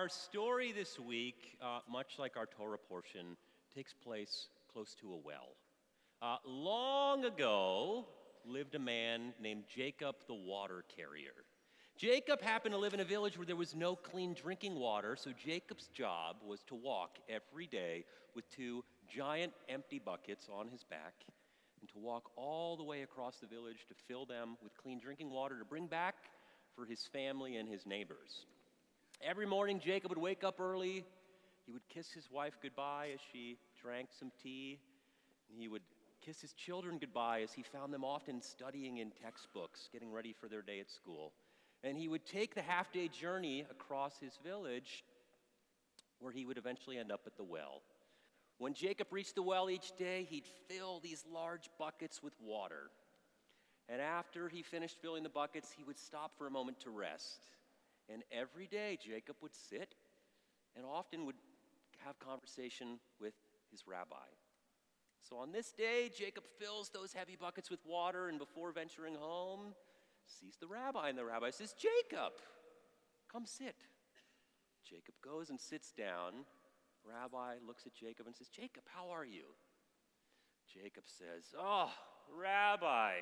Our story this week, much like our Torah portion, takes place close to a well. Long ago lived a man named Jacob the water carrier. Jacob happened to live in a village where there was no clean drinking water, so Jacob's job was to walk every day with two giant empty buckets on his back and to walk all the way across the village to fill them with clean drinking water to bring back for his family and his neighbors. Every morning, Jacob would wake up early. He would kiss his wife goodbye as she drank some tea. And he would kiss his children goodbye as he found them often studying in textbooks, getting ready for their day at school. And he would take the half-day journey across his village where he would eventually end up at the well. When Jacob reached the well each day, he'd fill these large buckets with water. And after he finished filling the buckets, he would stop for a moment to rest. And every day, Jacob would sit and often would have conversation with his rabbi. So on this day, Jacob fills those heavy buckets with water, and before venturing home, sees the rabbi, and the rabbi says, "Jacob, come sit." Jacob goes and sits down. Rabbi looks at Jacob and says, "Jacob, how are you?" Jacob says, "Oh, Rabbi,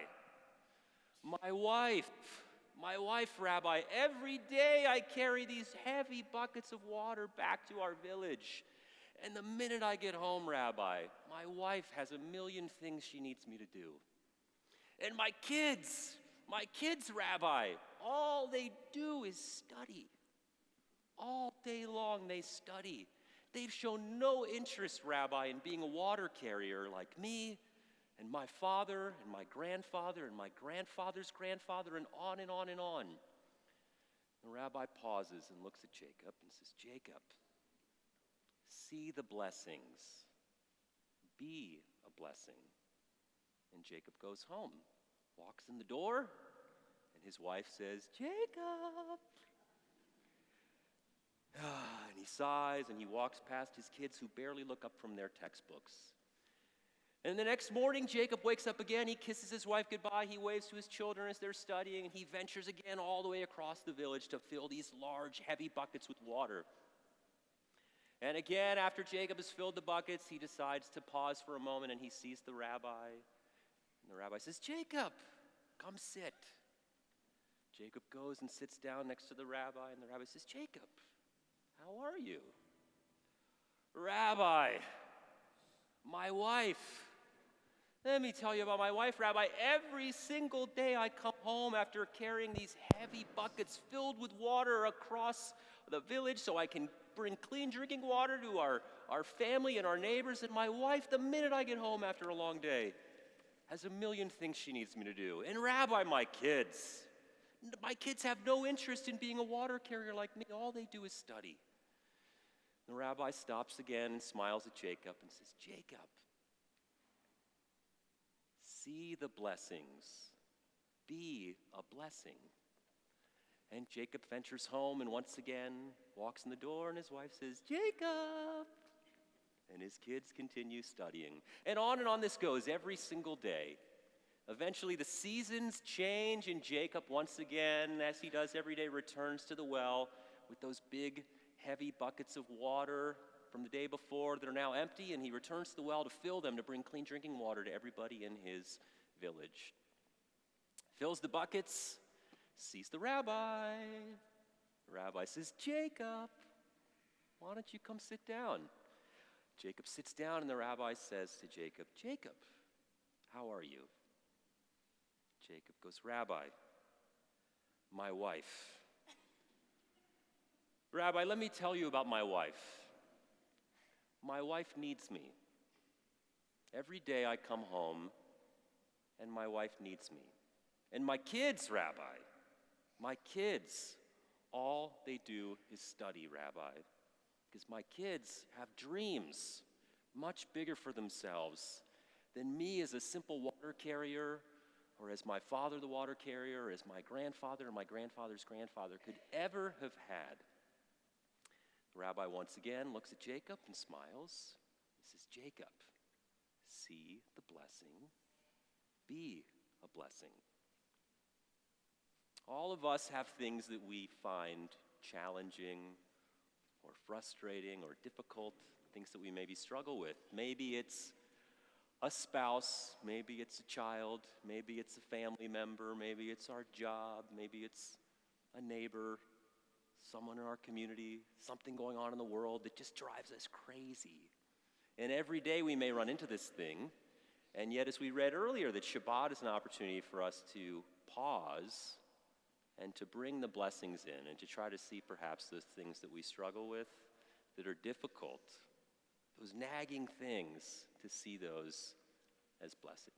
my wife, Rabbi, every day I carry these heavy buckets of water back to our village. And the minute I get home, Rabbi, my wife has a million things she needs me to do. And my kids, Rabbi, all they do is study. All day long they study. They've shown no interest, Rabbi, in being a water carrier like me, and my father, and my grandfather, and my grandfather's grandfather, and on and on and on." The rabbi pauses and looks at Jacob and says, "Jacob, see the blessings. Be a blessing." And Jacob goes home, walks in the door, and his wife says, "Jacob." And he sighs, and he walks past his kids who barely look up from their textbooks. And the next morning, Jacob wakes up again. He kisses his wife goodbye. He waves to his children as they're studying, and he ventures again all the way across the village to fill these large, heavy buckets with water. And again, after Jacob has filled the buckets, he decides to pause for a moment, and he sees the rabbi. And the rabbi says, "Jacob, come sit." Jacob goes and sits down next to the rabbi, and the rabbi says, "Jacob, how are you?" "Rabbi, my wife. Let me tell you about my wife, Rabbi. Every single day I come home after carrying these heavy buckets filled with water across the village so I can bring clean drinking water to our family and our neighbors. And my wife, the minute I get home after a long day, has a million things she needs me to do. And Rabbi, my kids have no interest in being a water carrier like me. All they do is study." The rabbi stops again and smiles at Jacob and says, "Jacob, see the blessings. Be a blessing." And Jacob ventures home and once again walks in the door, and his wife says, "Jacob." And his kids continue studying. And on this goes every single day. Eventually the seasons change, and Jacob once again, as he does every day, returns to the well with those big, heavy buckets of water from the day before that are now empty, and he returns to the well to fill them to bring clean drinking water to everybody in his village. Fills the buckets, sees the rabbi. The rabbi says, "Jacob, why don't you come sit down?" Jacob sits down, and the rabbi says to Jacob, "Jacob, how are you?" Jacob goes, "Rabbi, my wife. Rabbi, let me tell you about my wife. My wife needs me. Every day I come home, and my wife needs me. And my kids, Rabbi, my kids, all they do is study, Rabbi. Because my kids have dreams much bigger for themselves than me as a simple water carrier, or as my father, the water carrier, or as my grandfather or my grandfather's grandfather could ever have had." The rabbi once again looks at Jacob and smiles. He says, "Jacob, see the blessing. Be a blessing." All of us have things that we find challenging or frustrating or difficult, things that we maybe struggle with. Maybe it's a spouse, maybe it's a child, maybe it's a family member, maybe it's our job, maybe it's a neighbor, someone in our community, something going on in the world that just drives us crazy. And every day we may run into this thing, and yet as we read earlier, that Shabbat is an opportunity for us to pause and to bring the blessings in and to try to see perhaps those things that we struggle with that are difficult, those nagging things, to see those as blessings.